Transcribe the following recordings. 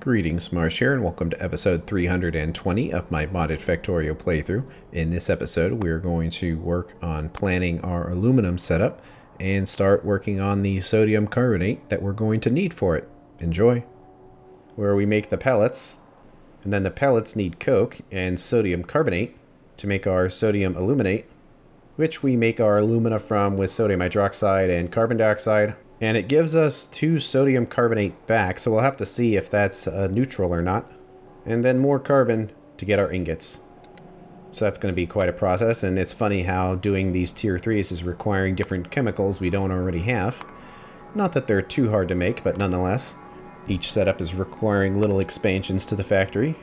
Greetings, Marsh here, and welcome to episode 320 of my modded Factorio playthrough. In this episode, we're going to work on planning our aluminum setup and start working on the sodium carbonate that we're going to need for it. Enjoy! Where we make the pellets, and then the pellets need coke and sodium carbonate to make our sodium aluminate, which we make our alumina from with sodium hydroxide and carbon dioxide. And it gives us 2 sodium carbonate back, so we'll have to see if that's neutral or not. And then more carbon to get our ingots. So that's going to be quite a process, and it's funny how doing these tier 3s is requiring different chemicals we don't already have. Not that they're too hard to make, but nonetheless. Each setup is requiring little expansions to the factory.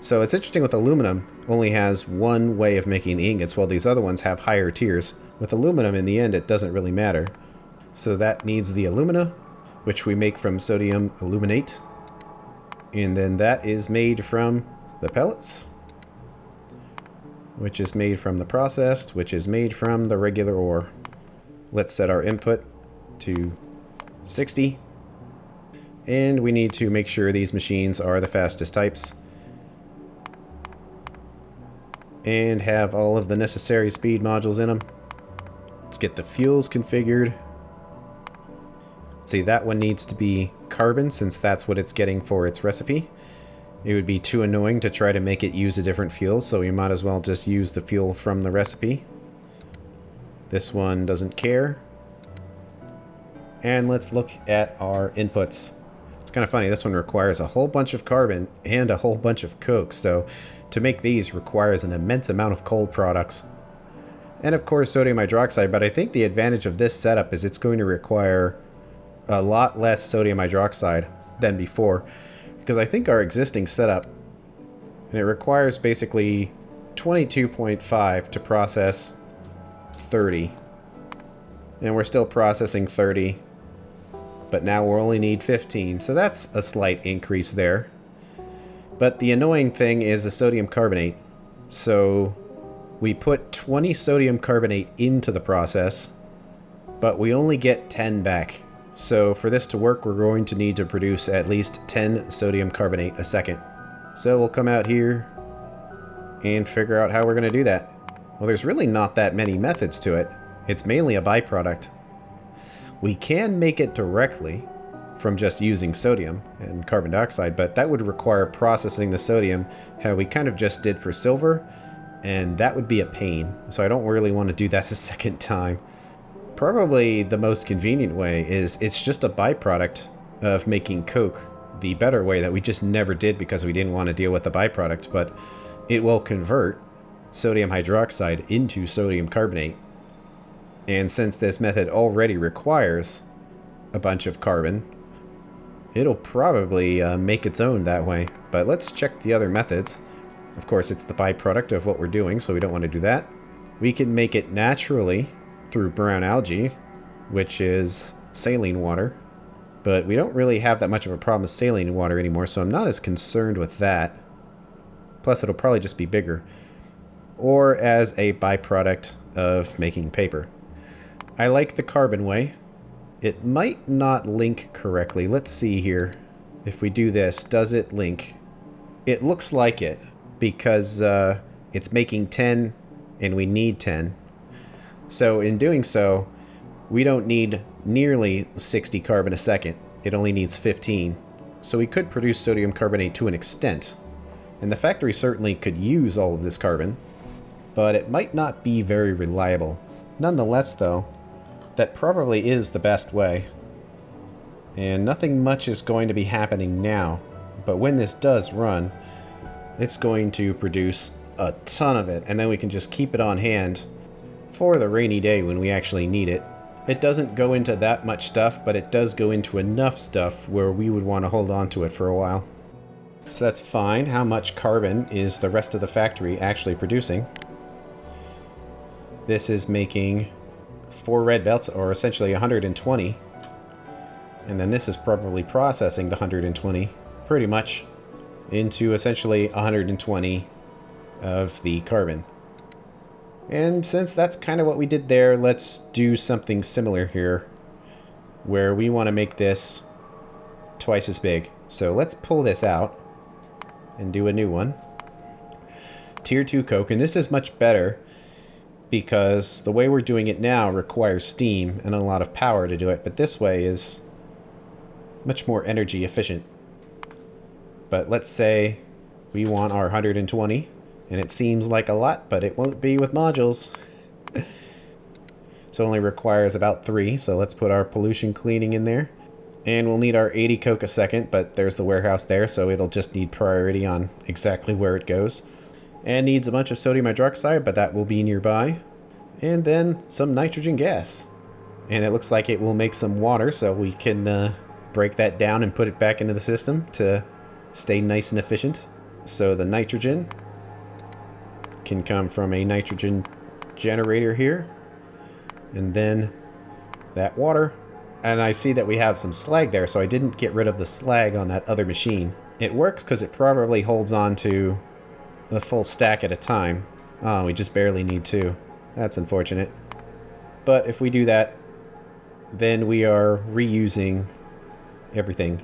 So it's interesting with aluminum, only has one way of making the ingots, while these other ones have higher tiers. With aluminum, in the end, it doesn't really matter. So that needs the alumina, which we make from sodium aluminate. And then that is made from the pellets, which is made from the processed, which is made from the regular ore. Let's set our input to 60. And we need to make sure these machines are the fastest types. And have all of the necessary speed modules in them. Let's get the fuels configured. See, that one needs to be carbon since that's what it's getting for its recipe. It would be too annoying to try to make it use a different fuel, so we might as well just use the fuel from the recipe. This one doesn't care. And let's look at our inputs. It's kind of funny, this one requires a whole bunch of carbon and a whole bunch of coke, so to make these requires an immense amount of coal products. And of course sodium hydroxide, but I think the advantage of this setup is it's going to require a lot less sodium hydroxide than before, because I think our existing setup, and it requires basically 22.5 to process 30, and we're still processing 30, but now we'll only need 15, so that's a slight increase there. But the annoying thing is the sodium carbonate. So we put 20 sodium carbonate into the process, but we only get 10 back. So for this to work, we're going to need to produce at least 10 sodium carbonate a second. So we'll come out here and figure out how we're going to do that. Well, there's really not that many methods to it. It's mainly a byproduct. We can make it directly from just using sodium and carbon dioxide, but that would require processing the sodium how we kind of just did for silver, and that would be a pain. So I don't really want to do that a second time. Probably the most convenient way is it's just a byproduct of making coke. The better way that we just never did because we didn't want to deal with the byproduct, but it will convert sodium hydroxide into sodium carbonate. And since this method already requires a bunch of carbon, it'll probably make its own that way. But let's check the other methods. Of course, it's the byproduct of what we're doing, so we don't want to do that. We can make it naturally through brown algae, which is saline water, but we don't really have that much of a problem with saline water anymore, so I'm not as concerned with that. Plus it'll probably just be bigger. Or as a byproduct of making paper. I like the carbon way. It might not link correctly. Let's see here. If we do this, does it link? It looks like it, because it's making 10 and we need 10. So in doing so, we don't need nearly 60 carbon a second. It only needs 15. So we could produce sodium carbonate to an extent. And the factory certainly could use all of this carbon, but it might not be very reliable. Nonetheless though, that probably is the best way. And nothing much is going to be happening now, but when this does run, it's going to produce a ton of it, and then we can just keep it on hand for the rainy day when we actually need it. It doesn't go into that much stuff, but it does go into enough stuff where we would want to hold on to it for a while. So that's fine. How much carbon is the rest of the factory actually producing? This is making 4 red belts, or essentially 120. And then this is probably processing the 120 pretty much into essentially 120 of the carbon. And since that's kind of what we did there, let's do something similar here, where we want to make this twice as big. So let's pull this out and do a new one. Tier 2 coke, and this is much better because the way we're doing it now requires steam and a lot of power to do it, but this way is much more energy efficient. But let's say we want our 120, and it seems like a lot, but it won't be with modules. So it only requires about 3, so let's put our pollution cleaning in there. And we'll need our 80 coke a second, but there's the warehouse there, so it'll just need priority on exactly where it goes. And needs a bunch of sodium hydroxide, but that will be nearby. And then some nitrogen gas. And it looks like it will make some water, so we can break that down and put it back into the system to stay nice and efficient. So the nitrogen can come from a nitrogen generator here. And then that water. And I see that we have some slag there, so I didn't get rid of the slag on that other machine. It works because it probably holds on to a full stack at a time. Oh, we just barely need 2. That's unfortunate. But if we do that, then we are reusing everything.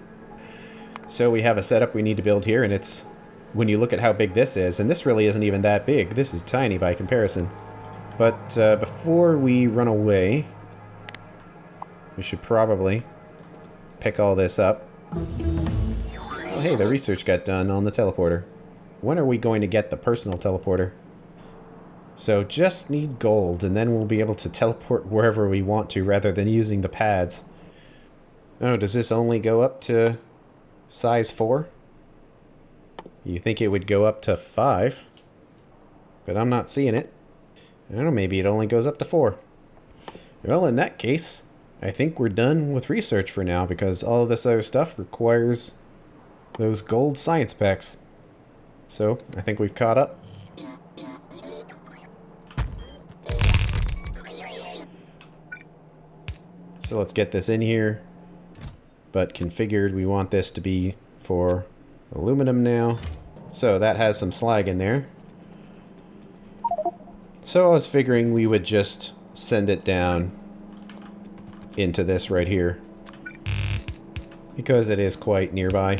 So we have a setup we need to build here, and it's, when you look at how big this is, and this really isn't even that big. This is tiny by comparison. But before we run away, we should probably pick all this up. Oh, hey, the research got done on the teleporter. When are we going to get the personal teleporter? So just need gold, and then we'll be able to teleport wherever we want to rather than using the pads. Oh, does this only go up to size 4? You think it would go up to 5? But I'm not seeing it. I don't know, maybe it only goes up to 4. Well, in that case, I think we're done with research for now, because all of this other stuff requires those gold science packs. So, I think we've caught up. So let's get this in here. But configured, we want this to be for aluminum now. So that has some slag in there. So I was figuring we would just send it down into this right here, because it is quite nearby.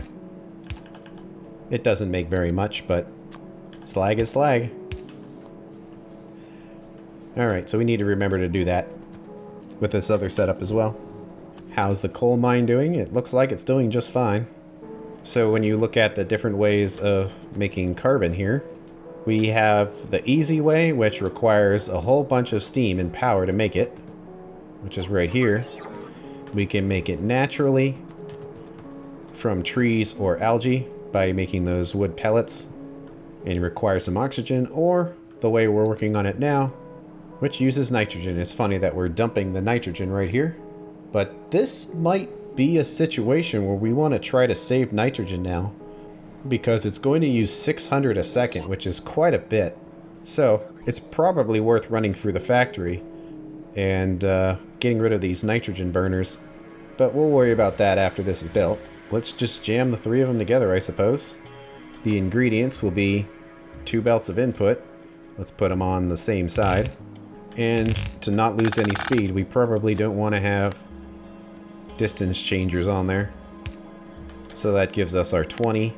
It doesn't make very much, but slag is slag. Alright, so we need to remember to do that with this other setup as well. How's the coal mine doing? It looks like it's doing just fine. So when you look at the different ways of making carbon here, we have the easy way, which requires a whole bunch of steam and power to make it, which is right here. We can make it naturally from trees or algae by making those wood pellets, and it requires some oxygen, or the way we're working on it now, which uses nitrogen. It's funny that we're dumping the nitrogen right here, but this might be a situation where we want to try to save nitrogen now, because it's going to use 600 a second, which is quite a bit. So it's probably worth running through the factory and getting rid of these nitrogen burners, but we'll worry about that after this is built. Let's just jam the 3 of them together, I suppose. The ingredients will be 2 belts of input. Let's put them on the same side. And to not lose any speed, we probably don't want to have distance changers on there. So that gives us our 20,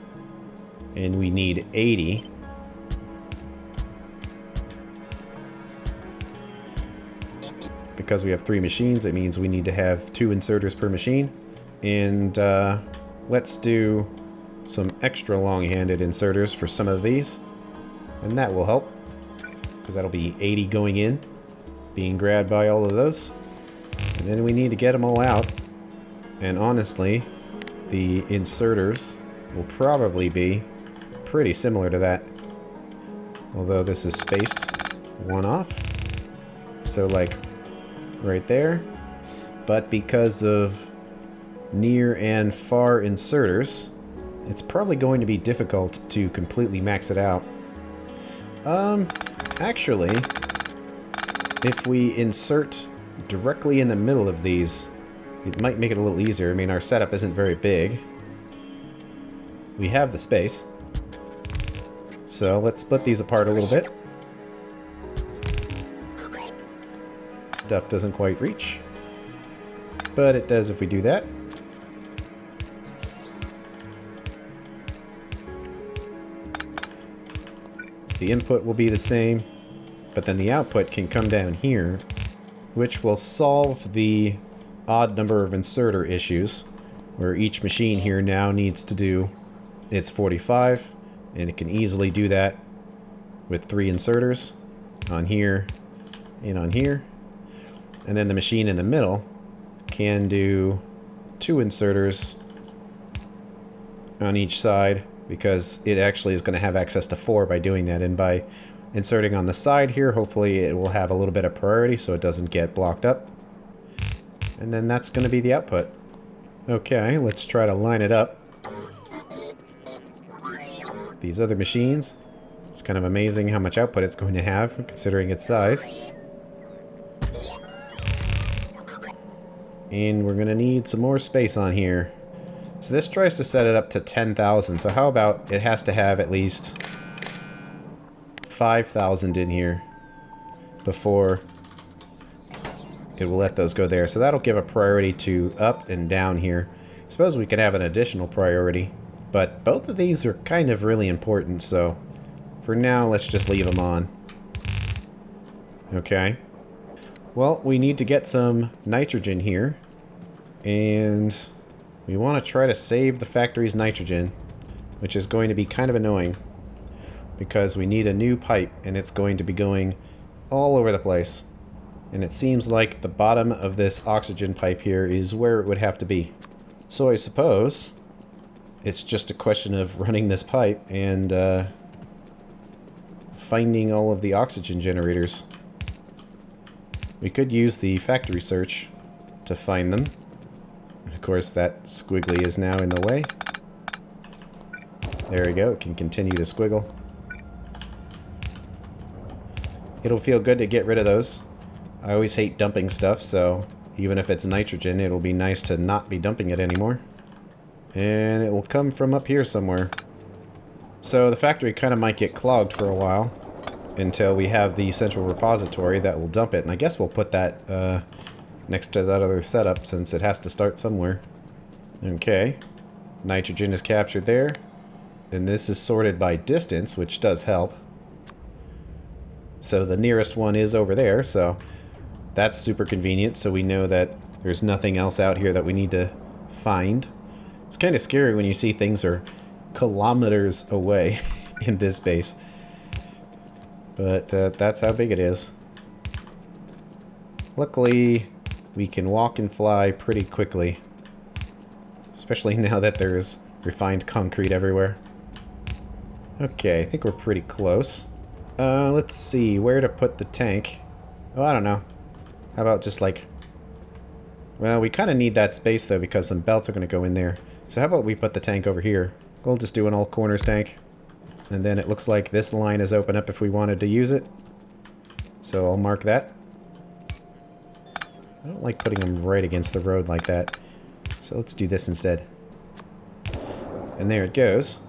and we need 80. Because we have 3 machines, it means we need to have 2 inserters per machine. And let's do some extra long-handed inserters for some of these, and that will help, because that'll be 80 going in, being grabbed by all of those. And then we need to get them all out, and honestly, the inserters will probably be pretty similar to that, although this is spaced one off, so like right there. But because of near and far inserters, it's probably going to be difficult to completely max it out. Actually, if we insert directly in the middle of these, it might make it a little easier. I mean, our setup isn't very big. We have the space. So let's split these apart a little bit. Stuff doesn't quite reach, but it does if we do that. The input will be the same, but then the output can come down here, which will solve the odd number of inserter issues, where each machine here now needs to do its 45, and it can easily do that with 3 inserters on here and on here. And then the machine in the middle can do 2 inserters on each side, because it actually is going to have access to 4 by doing that. And by inserting on the side here, hopefully it will have a little bit of priority so it doesn't get blocked up. And then that's going to be the output. Okay, let's try to line it up. These other machines, it's kind of amazing how much output it's going to have, considering its size. And we're going to need some more space on here. So this tries to set it up to 10,000, so how about it has to have at least 5,000 in here before it will let those go there. So that'll give a priority to up and down here. Suppose we could have an additional priority, but both of these are kind of really important, so for now let's just leave them on. Okay. Well, we need to get some nitrogen here, and we want to try to save the factory's nitrogen, which is going to be kind of annoying because we need a new pipe, and it's going to be going all over the place. And it seems like the bottom of this oxygen pipe here is where it would have to be. So I suppose it's just a question of running this pipe and finding all of the oxygen generators. We could use the factory search to find them. Of course, that squiggly is now in the way. There we go, it can continue to squiggle. It'll feel good to get rid of those. I always hate dumping stuff, so even if it's nitrogen, it'll be nice to not be dumping it anymore. And it will come from up here somewhere. So the factory kind of might get clogged for a while until we have the central repository that will dump it. And I guess we'll put that next to that other setup since it has to start somewhere. Okay. Nitrogen is captured there. And this is sorted by distance, which does help. So the nearest one is over there, so that's super convenient, so we know that there's nothing else out here that we need to find. It's kind of scary when you see things are kilometers away in this base. But that's how big it is. Luckily, we can walk and fly pretty quickly. Especially now that there's refined concrete everywhere. Okay, I think we're pretty close. Let's see, where to put the tank. Oh, I don't know. How about just like... Well, we kind of need that space though because some belts are going to go in there. So how about we put the tank over here? We'll just do an all corners tank. And then it looks like this line is open up if we wanted to use it. So I'll mark that. I don't like putting them right against the road like that. So let's do this instead. And there it goes.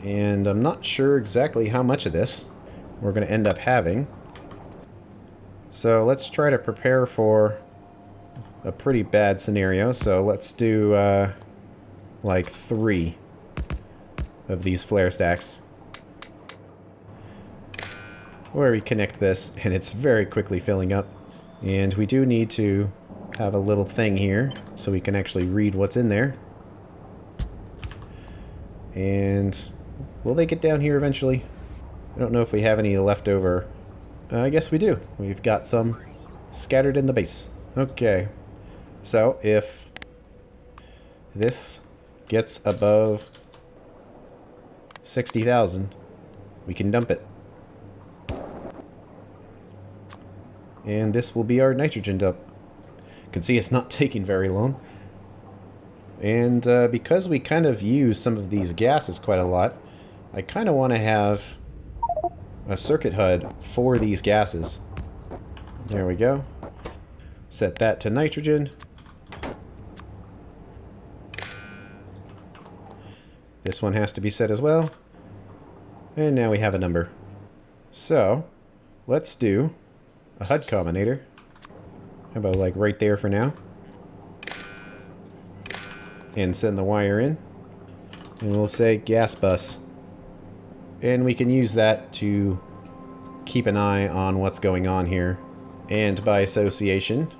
And I'm not sure exactly how much of this we're going to end up having. So let's try to prepare for a pretty bad scenario. So let's do like 3 of these flare stacks. Where we connect this, and it's very quickly filling up. And we do need to have a little thing here so we can actually read what's in there. And will they get down here eventually? I don't know if we have any left over. I guess we do. We've got some scattered in the base. Okay. So if this gets above 60,000, we can dump it. And this will be our nitrogen dump. You can see it's not taking very long. And because we kind of use some of these gases quite a lot, I kind of want to have a circuit HUD for these gases. There we go. Set that to nitrogen. This one has to be set as well. And now we have a number. So, let's do a HUD combinator. How about like right there for now? And send the wire in. And we'll say gas bus. And we can use that to keep an eye on what's going on here. And by association,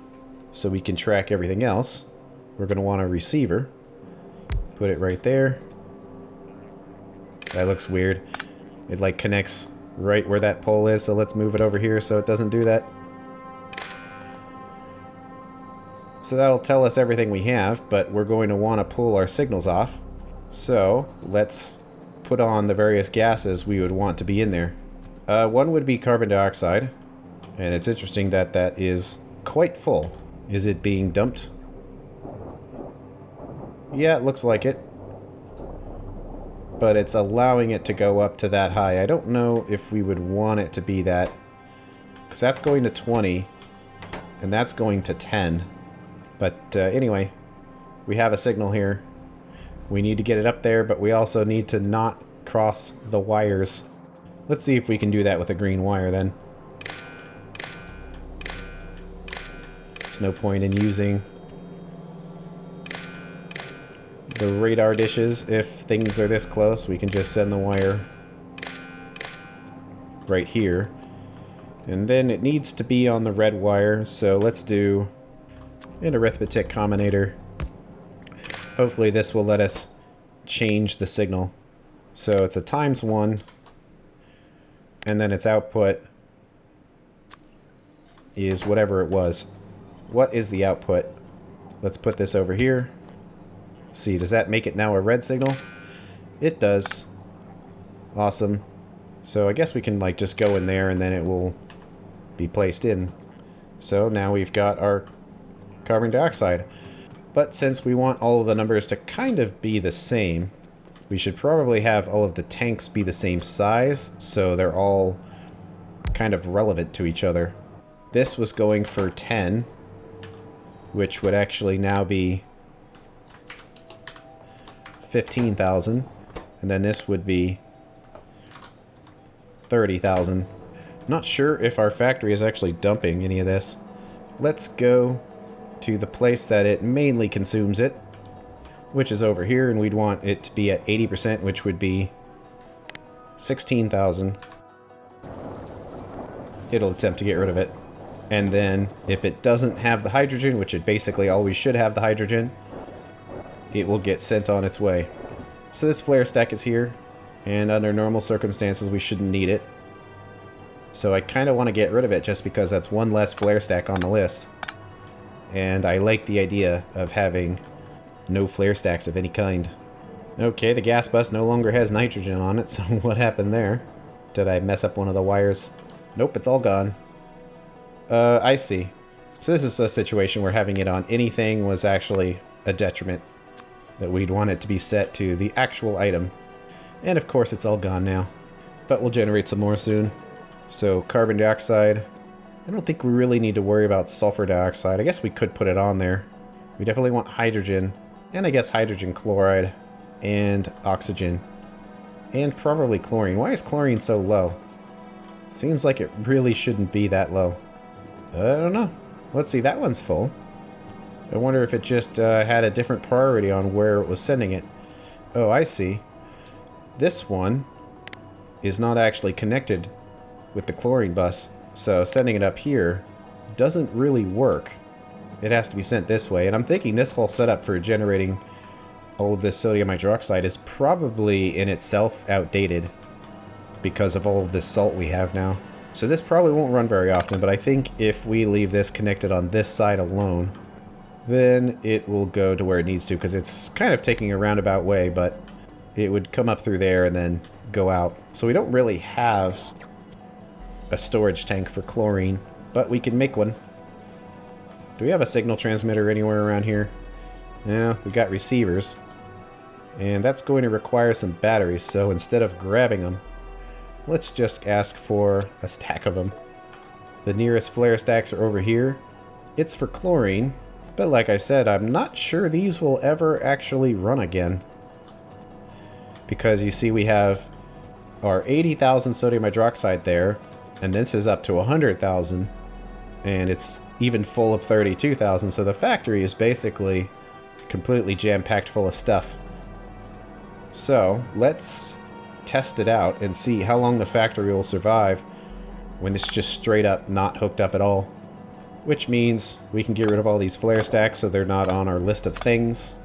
so we can track everything else, we're going to want a receiver. Put it right there. That looks weird. It like connects right where that pole is, so let's move it over here so it doesn't do that. So that'll tell us everything we have, but we're going to want to pull our signals off. So let's put on the various gases we would want to be in there. One would be carbon dioxide, and it's interesting that that is quite full. Is it being dumped? Yeah, it looks like it. But it's allowing it to go up to that high. I don't know if we would want it to be that, because that's going to 20, and that's going to 10. But anyway, we have a signal here. We need to get it up there, but we also need to not cross the wires. Let's see if we can do that with a green wire then. There's no point in using the radar dishes. If things are this close, we can just send the wire right here. And then it needs to be on the red wire, so let's do an arithmetic combinator. Hopefully this will let us change the signal. So it's a ×1, and then its output is whatever it was. What is the output? Let's put this over here. See, does that make it now a red signal? It does. Awesome. So I guess we can like just go in there and then it will be placed in. So now we've got our carbon dioxide. But since we want all of the numbers to kind of be the same, we should probably have all of the tanks be the same size, so they're all kind of relevant to each other. This was going for 10, which would actually now be 15,000, and then this would be 30,000. Not sure if our factory is actually dumping any of this. Let's go to the place that it mainly consumes it, which is over here, and we'd want it to be at 80%, which would be 16,000. It'll attempt to get rid of it. And then if it doesn't have the hydrogen, which it basically always should have the hydrogen, it will get sent on its way. So this flare stack is here, and under normal circumstances we shouldn't need it. So I kind of want to get rid of it just because that's one less flare stack on the list. And I like the idea of having no flare stacks of any kind. Okay, the gas bus no longer has nitrogen on it, so what happened there? Did I mess up one of the wires? Nope, it's all gone. I see. So this is a situation where having it on anything was actually a detriment. That we'd want it to be set to the actual item. And of course it's all gone now. But we'll generate some more soon. So carbon dioxide. I don't think we really need to worry about sulfur dioxide. I guess we could put it on there. We definitely want hydrogen. And I guess hydrogen chloride. And oxygen. And probably chlorine. Why is chlorine so low? Seems like it really shouldn't be that low. I don't know. Let's see, that one's full. I wonder if it just had a different priority on where it was sending it. Oh, I see. This one is not actually connected with the chlorine bus, so sending it up here doesn't really work. It has to be sent this way, and I'm thinking this whole setup for generating all of this sodium hydroxide is probably in itself outdated because of all of this salt we have now. So this probably won't run very often, but I think if we leave this connected on this side alone, then it will go to where it needs to, because it's kind of taking a roundabout way, but it would come up through there and then go out. So we don't really have a storage tank for chlorine, but we can make one. Do we have a signal transmitter anywhere around here? Yeah, we got receivers. And that's going to require some batteries, so instead of grabbing them, let's just ask for a stack of them. The nearest flare stacks are over here. It's for chlorine. But like I said, I'm not sure these will ever actually run again. Because you see we have our 80,000 sodium hydroxide there, and this is up to 100,000, and it's even full of 32,000, so the factory is basically completely jam-packed full of stuff. So let's test it out and see how long the factory will survive when it's just straight up not hooked up at all. Which means we can get rid of all these flare stacks so they're not on our list of things.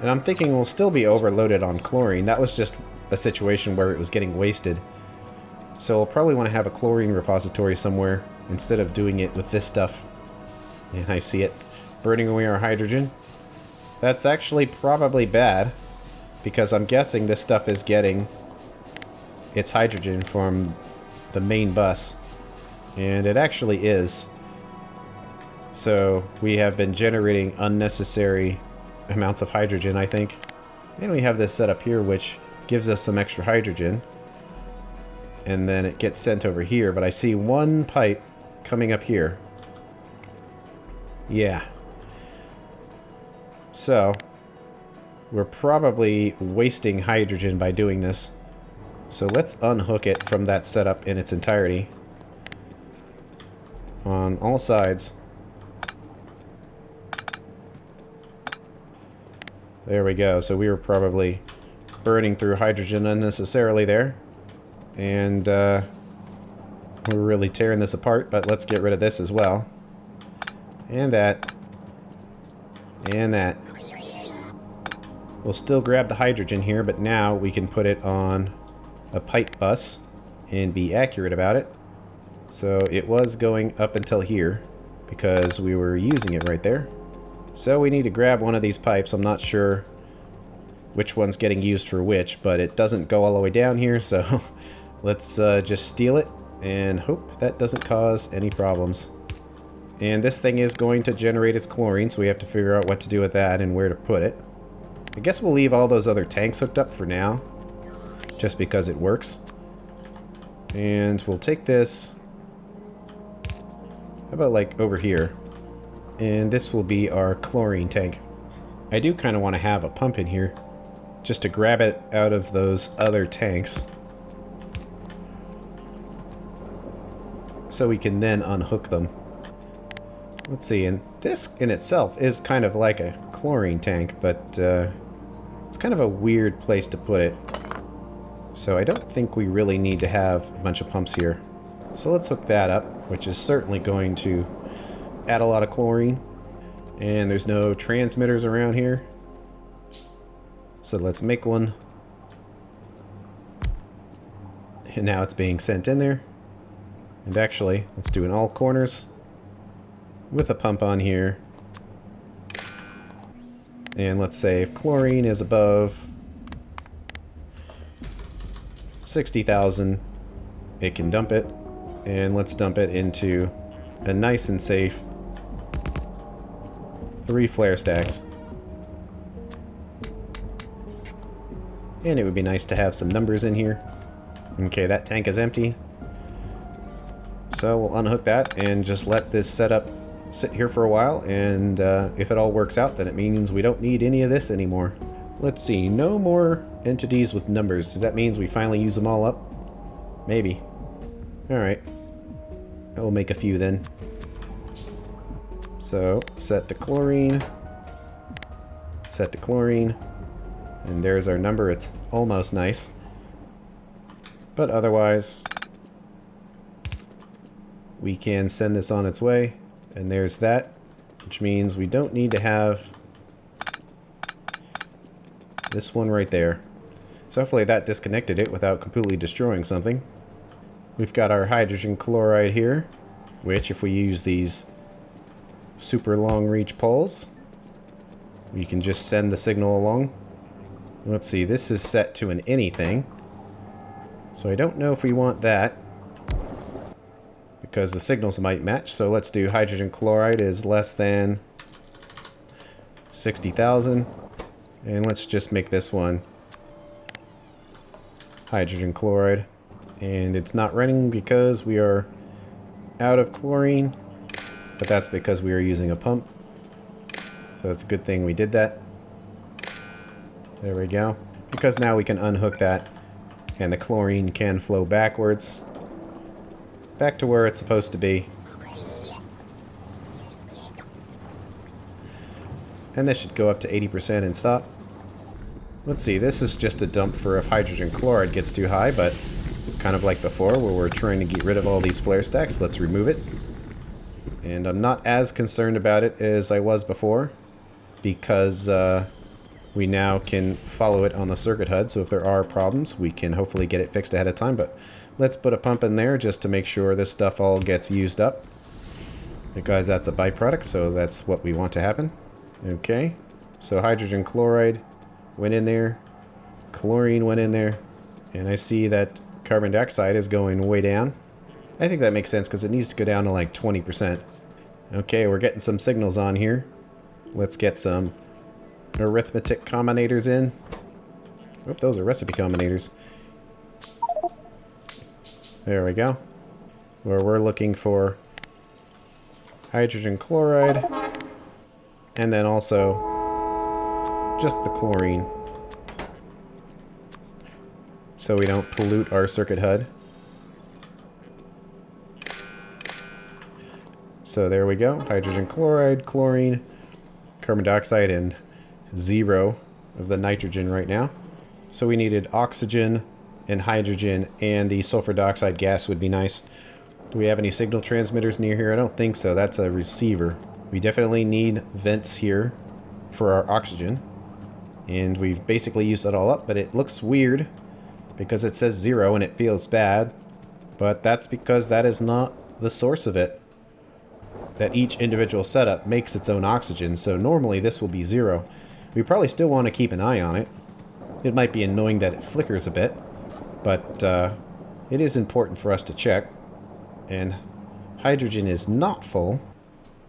And I'm thinking we'll still be overloaded on chlorine. That was just a situation where it was getting wasted. So we'll probably want to have a chlorine repository somewhere instead of doing it with this stuff. And I see it burning away our hydrogen. That's actually probably bad, because I'm guessing this stuff is getting its hydrogen from the main bus. And it actually is. So we have been generating unnecessary amounts of hydrogen, I think. And we have this set up here which gives us some extra hydrogen. And then it gets sent over here, but I see one pipe coming up here. Yeah. So we're probably wasting hydrogen by doing this. So let's unhook it from that setup in its entirety. On all sides. There we go. So we were probably burning through hydrogen unnecessarily there. And we're really tearing this apart, but let's get rid of this as well. And that. And that. We'll still grab the hydrogen here, but now we can put it on a pipe bus and be accurate about it. So it was going up until here because we were using it right there. So we need to grab one of these pipes. I'm not sure which one's getting used for which, but it doesn't go all the way down here, so let's just steal it and hope that doesn't cause any problems. And this thing is going to generate its chlorine, so we have to figure out what to do with that and where to put it. I guess we'll leave all those other tanks hooked up for now, just because it works. And we'll take this, how about like over here? And this will be our chlorine tank. I do kind of want to have a pump in here, just to grab it out of those other tanks. So we can then unhook them. Let's see, and this in itself is kind of like a chlorine tank, but it's kind of a weird place to put it. So I don't think we really need to have a bunch of pumps here. So let's hook that up, which is certainly going to add a lot of chlorine. And there's no transmitters around here. So let's make one. And now it's being sent in there. And actually, let's do in all corners with a pump on here. And let's say if chlorine is above 60,000, it can dump it. And let's dump it into a nice and safe 3 flare stacks. And it would be nice to have some numbers in here. Okay, that tank is empty. So we'll unhook that and just let this setup sit here for a while, and if it all works out, then it means we don't need any of this anymore. Let's see, no more entities with numbers. Does that mean we finally use them all up? Maybe. Alright. I'll make a few then. So, set to chlorine. Set to chlorine. And there's our number. It's almost nice. But otherwise, we can send this on its way. And there's that, which means we don't need to have this one right there. So hopefully that disconnected it without completely destroying something. We've got our hydrogen chloride here, which if we use these super long reach poles, we can just send the signal along. Let's see, this is set to an anything. So I don't know if we want that, because the signals might match. So let's do hydrogen chloride is less than 60,000. And let's just make this one hydrogen chloride. And it's not running because we are out of chlorine, but that's because we are using a pump. So it's a good thing we did that. There we go. Because now we can unhook that and the chlorine can flow backwards. Back to where it's supposed to be. And this should go up to 80% and stop. Let's see, this is just a dump for if hydrogen chloride gets too high, but kind of like before where we're trying to get rid of all these flare stacks, let's remove it. And I'm not as concerned about it as I was before, because we now can follow it on the circuit HUD, so if there are problems, we can hopefully get it fixed ahead of time. But let's put a pump in there just to make sure this stuff all gets used up, because that's a byproduct, so that's what we want to happen. Okay, so hydrogen chloride went in there, chlorine went in there, and I see that carbon dioxide is going way down. I think that makes sense because it needs to go down to like 20%. Okay, we're getting some signals on here. Let's get some arithmetic combinators in. Oh, those are recipe combinators. There we go. Where we're looking for hydrogen chloride, and then also just the chlorine, so we don't pollute our circuit HUD. So there we go. Hydrogen chloride, chlorine, carbon dioxide, and 0 of the nitrogen right now. So we needed oxygen and hydrogen, and the sulfur dioxide gas would be nice. Do we have any signal transmitters near here? I don't think so. That's a receiver. We definitely need vents here for our oxygen. And we've basically used it all up, but it looks weird because it says 0 and it feels bad. But that's because that is not the source of it. That each individual setup makes its own oxygen, so normally this will be 0. We probably still want to keep an eye on it. It might be annoying that it flickers a bit, but it is important for us to check. And hydrogen is not full,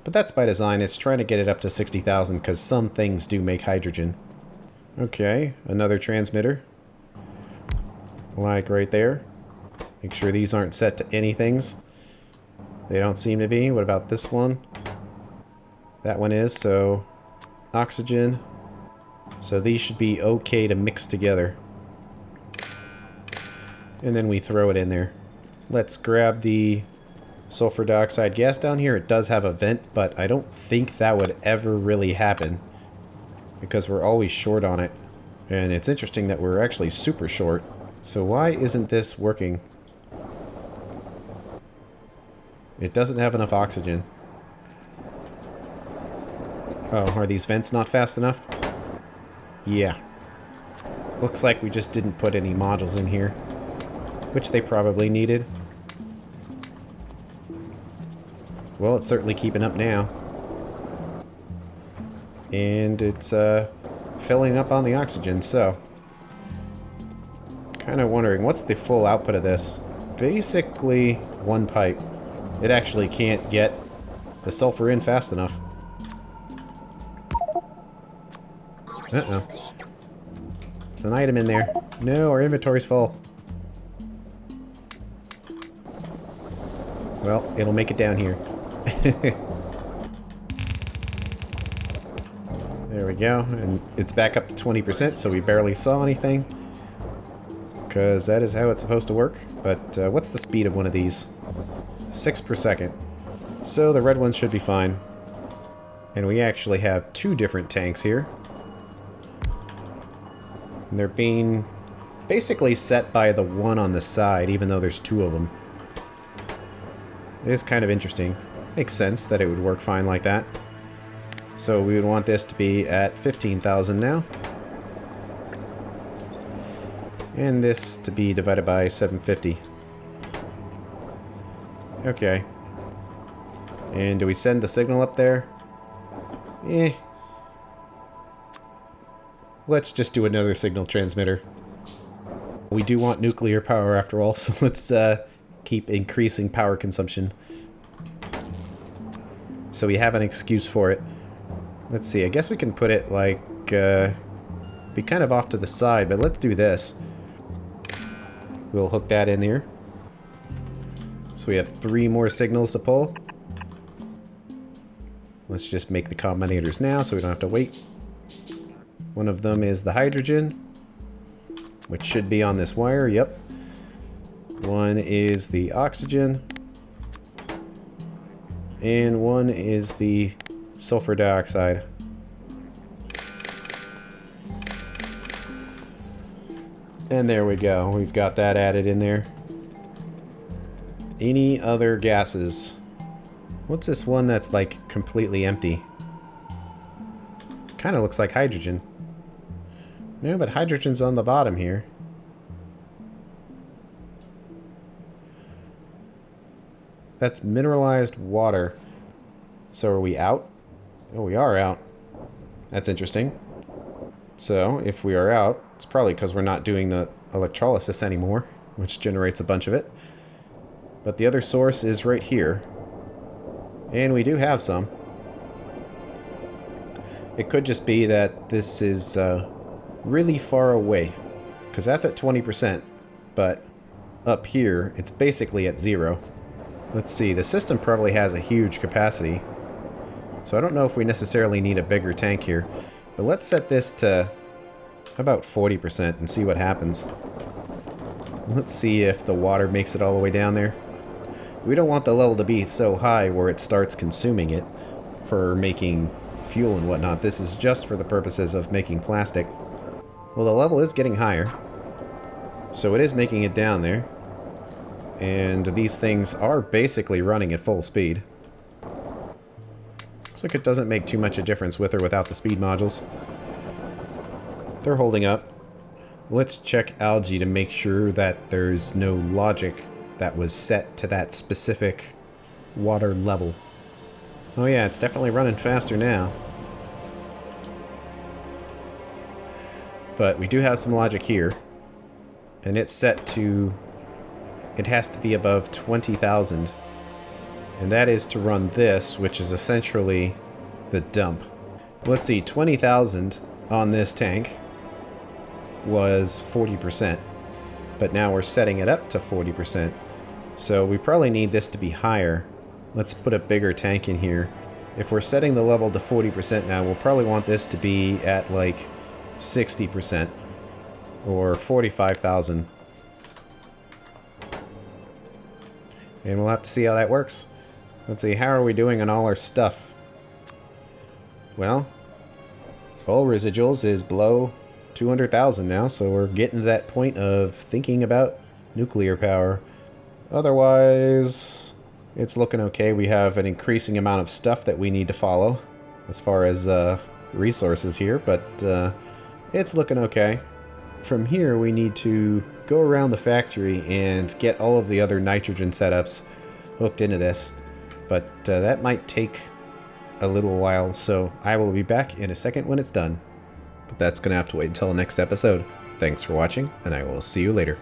but that's by design. It's trying to get it up to 60,000 because some things do make hydrogen. Okay, another transmitter. Like right there. Make sure these aren't set to anythings. They don't seem to be. What about this one? That one is, so oxygen. So these should be okay to mix together. And then we throw it in there. Let's grab the sulfur dioxide gas down here. It does have a vent, but I don't think that would ever really happen because we're always short on it. And it's interesting that we're actually super short. So why isn't this working? It doesn't have enough oxygen. Oh, are these vents not fast enough? Yeah. Looks like we just didn't put any modules in here, which they probably needed. Well, it's certainly keeping up now. And it's filling up on the oxygen, so kind of wondering what's the full output of this. Basically one pipe. It actually can't get the sulfur in fast enough. Uh-oh. There's an item in there. No, our inventory's full. Well, it'll make it down here. There we go. And it's back up to 20%, so we barely saw anything. Because that is how it's supposed to work. But what's the speed of one of these? 6 per second. So the red one should be fine. And we actually have 2 different tanks here. And they're being basically set by the one on the side, even though there's 2 of them. It is kind of interesting. Makes sense that it would work fine like that. So we would want this to be at 15,000 now. And this to be divided by 750. Okay. And do we send the signal up there? Eh. Let's just do another signal transmitter. We do want nuclear power after all, so let's keep increasing power consumption. So we have an excuse for it. Let's see, I guess we can put it like, be kind of off to the side, but let's do this. We'll hook that in there. So we have 3 more signals to pull. Let's just make the combinators now so we don't have to wait. One of them is the hydrogen, which should be on this wire, yep. One is the oxygen. And one is the sulfur dioxide. And there we go. We've got that added in there. Any other gases? What's this one that's like completely empty? Kind of looks like hydrogen. No, but hydrogen's on the bottom here. That's mineralized water. So are we out? Oh, we are out. That's interesting. So if we are out, it's probably because we're not doing the electrolysis anymore, which generates a bunch of it. But the other source is right here. And we do have some. It could just be that this is really far away, because that's at 20%, but up here it's basically at 0. Let's see, the system probably has a huge capacity, so I don't know if we necessarily need a bigger tank here, but let's set this to about 40% and see what happens. Let's see if the water makes it all the way down there. We don't want the level to be so high where it starts consuming it for making fuel and whatnot. This is just for the purposes of making plastic. Well, the level is getting higher, so it is making it down there. And these things are basically running at full speed. Looks like it doesn't make too much a difference with or without the speed modules. They're holding up. Let's check algae to make sure that there's no logic that was set to that specific water level. Oh yeah, it's definitely running faster now. But we do have some logic here. And it's set to... it has to be above 20,000. And that is to run this, which is essentially the dump. Let's see, 20,000 on this tank was 40%. But now we're setting it up to 40%. So we probably need this to be higher. Let's put a bigger tank in here. If we're setting the level to 40% now, we'll probably want this to be at like 60% or 45,000. And we'll have to see how that works. Let's see, how are we doing on all our stuff? Well, oil residuals is below 200,000 now, so we're getting to that point of thinking about nuclear power. Otherwise, it's looking okay. We have an increasing amount of stuff that we need to follow as far as resources here, but it's looking okay. From here, we need to go around the factory and get all of the other nitrogen setups hooked into this, but that might take a little while, so I will be back in a second when it's done. But that's going to have to wait until the next episode. Thanks for watching, and I will see you later.